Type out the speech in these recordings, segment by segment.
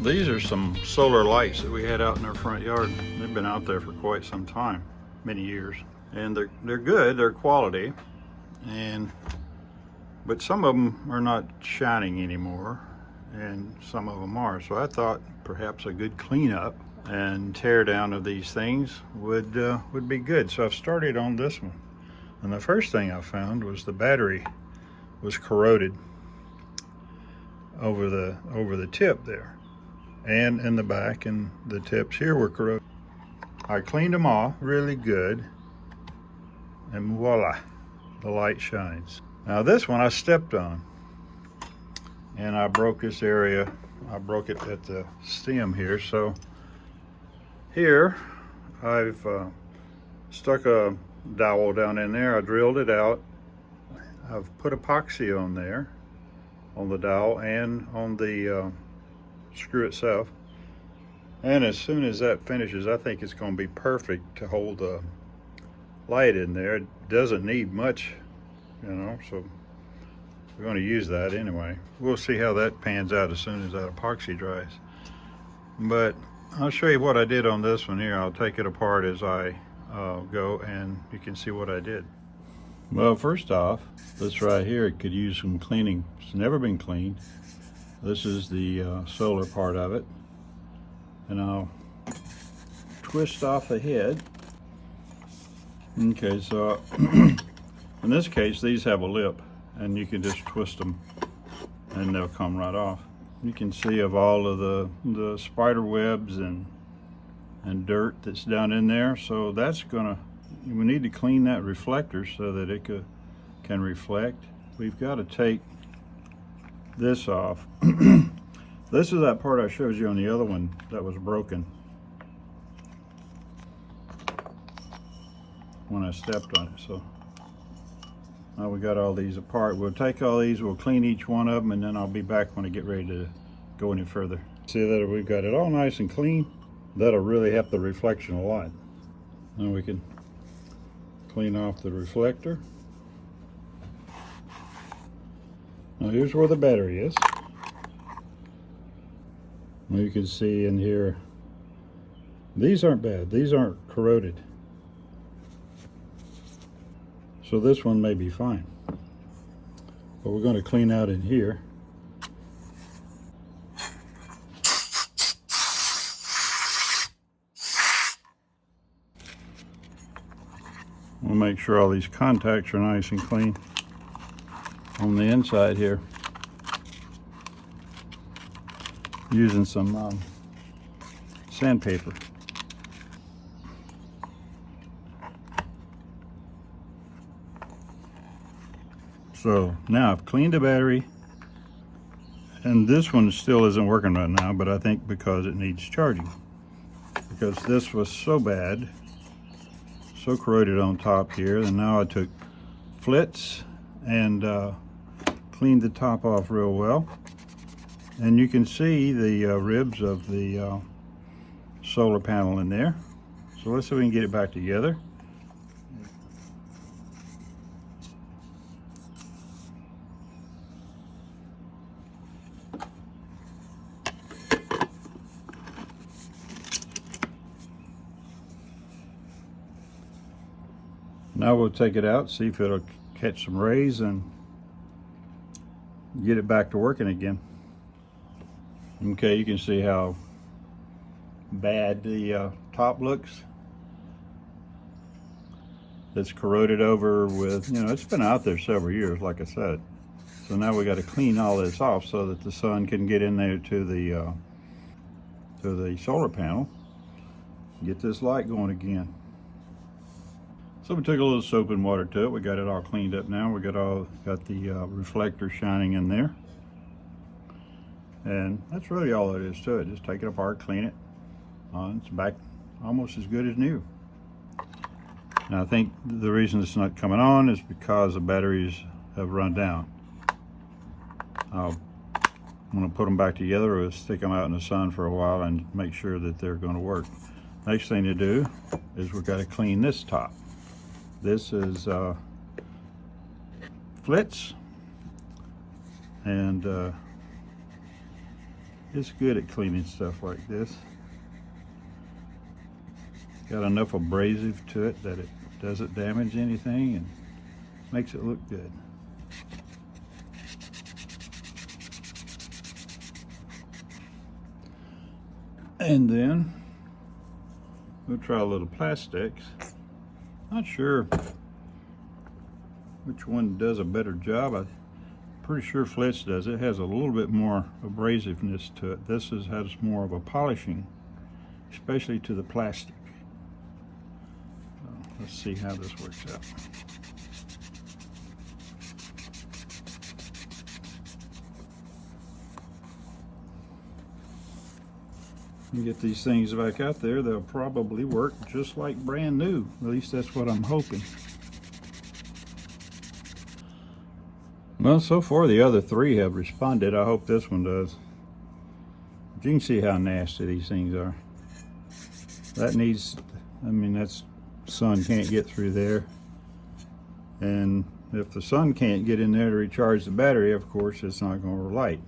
These are some solar lights that we had out in our front yard. They've been out there for quite some time, many years. And they're good, they're quality. But some of them are not shining anymore, and some of them are. So I thought perhaps a good cleanup and tear down of these things would be good. So I've started on this one. And the first thing I found was the battery was corroded over the tip there, and in the back, and the tips here were corroded. I cleaned them off really good, and voila, the light shines. Now this one I stepped on, and I broke this area. I broke it at the stem here. So here I've stuck a dowel down in there. I drilled it out. I've put epoxy on there, on the dowel and on the screw itself. And as soon as that finishes, I think it's going to be perfect to hold the light in there. It doesn't need much, you know, so we're going to use that anyway. We'll see how that pans out as soon as that epoxy dries. But I'll show you what I did on this one here. I'll take it apart as I go, and you can see what I did. Well, first off, this right here, it could use some cleaning. It's never been cleaned. This is the solar part of it. And I'll twist off the head. Okay, so in this case, these have a lip, and you can just twist them and they'll come right off. You can see of all of the spider webs and dirt that's down in there. So that's gonna, we need to clean that reflector so that it can reflect. We've got to take this off. This is that part I showed you on the other one that was broken when I stepped on it. So now we got all these apart. We'll take all these, we'll clean each one of them, and then I'll be back when I get ready to go any further. See that we've got it all nice and clean. That'll really help the reflection a lot. Now we can clean off the reflector. Now here's where the battery is. Now you can see in here, these aren't bad, these aren't corroded. So this one may be fine. But we're going to clean out in here. We'll make sure all these contacts are nice and clean on the inside here. Using some sandpaper. So now I've cleaned the battery, and this one still isn't working right now, but I think because it needs charging. Because this was so bad, so corroded on top here, and now I took flits and cleaned the top off real well. And you can see the ribs of the solar panel in there. So let's see if we can get it back together. Now we'll take it out, see if it'll catch some rays, and get it back to working again. Okay, you can see how bad the top looks. It's corroded over with, you know, it's been out there several years, like I said. So now we got to clean all this off so that the sun can get in there to the solar panel, get this light going again. So we took a little soap and water to it. We got it all cleaned up now. We got the reflector shining in there. And that's really all there is to it. Just take it apart, clean it. It's back almost as good as new. Now I think the reason it's not coming on is because the batteries have run down. I'm going to put them back together, or stick them out in the sun for a while and make sure that they're going to work. Next thing to do is we've got to clean this top. This is flits and It's good at cleaning stuff like this. Got enough abrasive to it that it doesn't damage anything and makes it look good. And then we'll try a little plastics. Not sure which one does a better job. I'm pretty sure Flitz does. It has a little bit more abrasiveness to it. This has more of a polishing, especially to the plastic. So let's see how this works out. You get these things back out there, they'll probably work just like brand new. At least that's what I'm hoping. Well, so far the other three have responded. I hope this one does. But you can see how nasty these things are. That needs, that's sun can't get through there. And if the sun can't get in there to recharge the battery, of course, it's not going to light.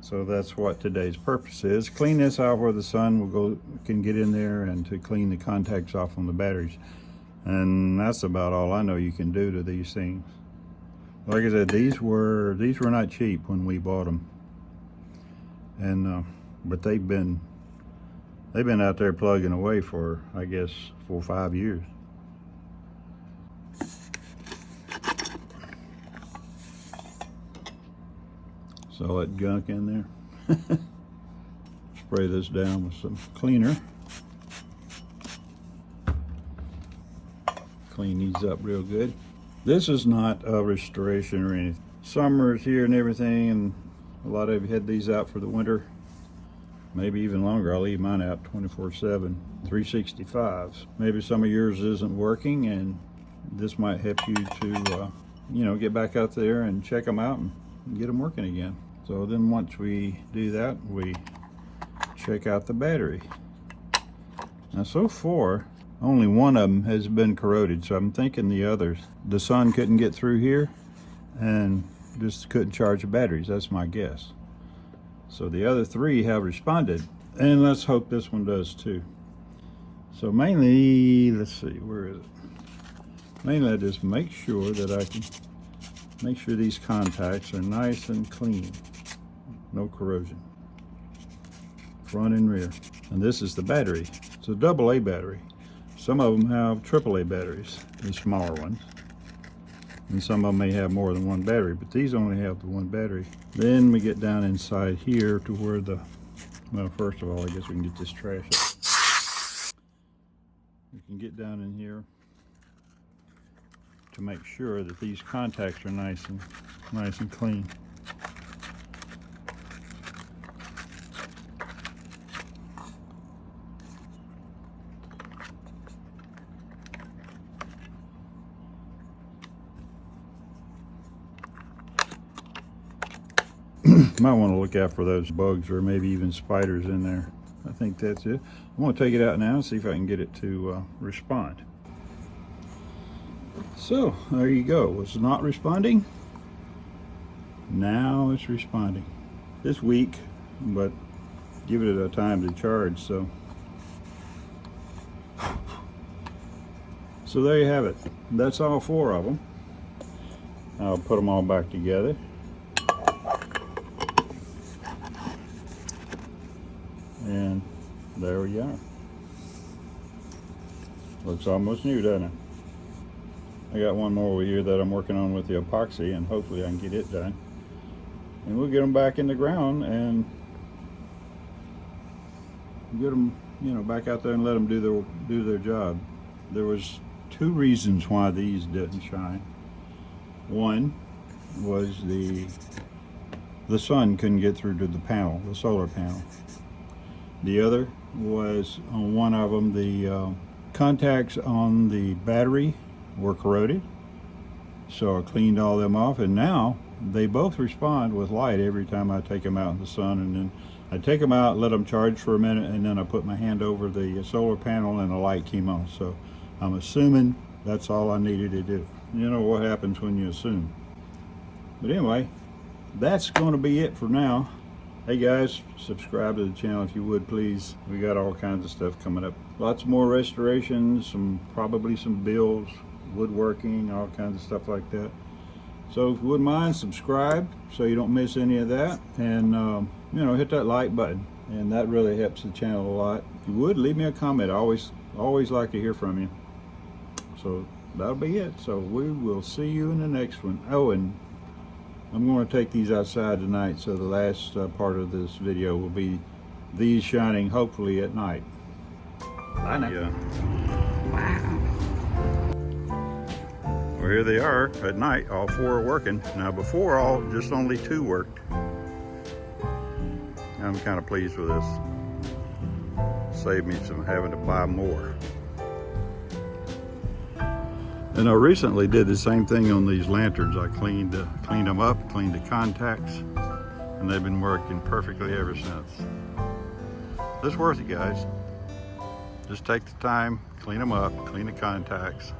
So that's what today's purpose is. Clean this out where the sun can get in there, and to clean the contacts off on the batteries. And that's about all I know you can do to these things. Like I said, these were not cheap when we bought them. And but they've been out there plugging away for, I guess, 4 or 5 years. So all that junk in there. Spray this down with some cleaner. Clean these up real good. This is not a restoration or anything. Summer is here and everything, and a lot of you had these out for the winter. Maybe even longer. I'll leave mine out 24/7, 365s. Maybe some of yours isn't working, and this might help you to, get back out there and check them out and get them working again. So then once we do that, we check out the battery. Now so far, only one of them has been corroded, so I'm thinking the others, the sun couldn't get through here and just couldn't charge the batteries. That's my guess. So the other three have responded, and let's hope this one does too. So mainly, let's see, where is it? Mainly I just make sure that I can make sure these contacts are nice and clean. No corrosion. Front and rear. And this is the battery. It's a AA battery. Some of them have AAA batteries, the smaller ones. And some of them may have more than one battery, but these only have the one battery. Then we get down inside here to where well, first of all, I guess we can get this trash out. We can get down in here to make sure that these contacts are nice and clean. Might want to look out for those bugs or maybe even spiders in there. I think that's it. I'm going to take it out now and see if I can get it to respond. So there you go. Was not responding. Now it's responding. It's weak, but give it a time to charge. So there you have it. That's all 4 of them. I'll put them all back together. And there we are. Looks almost new, doesn't it? I got one more over here that I'm working on with the epoxy, and hopefully I can get it done. And we'll get them back in the ground and get them, back out there and let them do their job. There was 2 reasons why these didn't shine. One was the sun couldn't get through to the panel, the solar panel. The other was on one of them, the contacts on the battery were corroded. So I cleaned all them off, and now they both respond with light every time I take them out in the sun. And then I take them out, let them charge for a minute, and then I put my hand over the solar panel and the light came on. So I'm assuming that's all I needed to do. You know what happens when you assume. But anyway, that's going to be it for now. Hey guys, subscribe to the channel if you would, please. We got all kinds of stuff coming up. Lots more restorations, probably some builds, woodworking, all kinds of stuff like that. So if you wouldn't mind, subscribe so you don't miss any of that, and you know, hit that like button, and that really helps the channel a lot. If you would, leave me a comment. I always like to hear from you. So that'll be it. So we will see you in the next one. Oh, and I'm going to take these outside tonight, so the last part of this video will be these shining hopefully at night. Bye now. Yeah. Wow. Well, here they are at night. All 4 are working. Now before, just only 2 worked. I'm kind of pleased with this. Saved me some having to buy more. And I recently did the same thing on these lanterns. I cleaned them up, cleaned the contacts, and they've been working perfectly ever since. It's worth it, guys. Just take the time, clean them up, clean the contacts,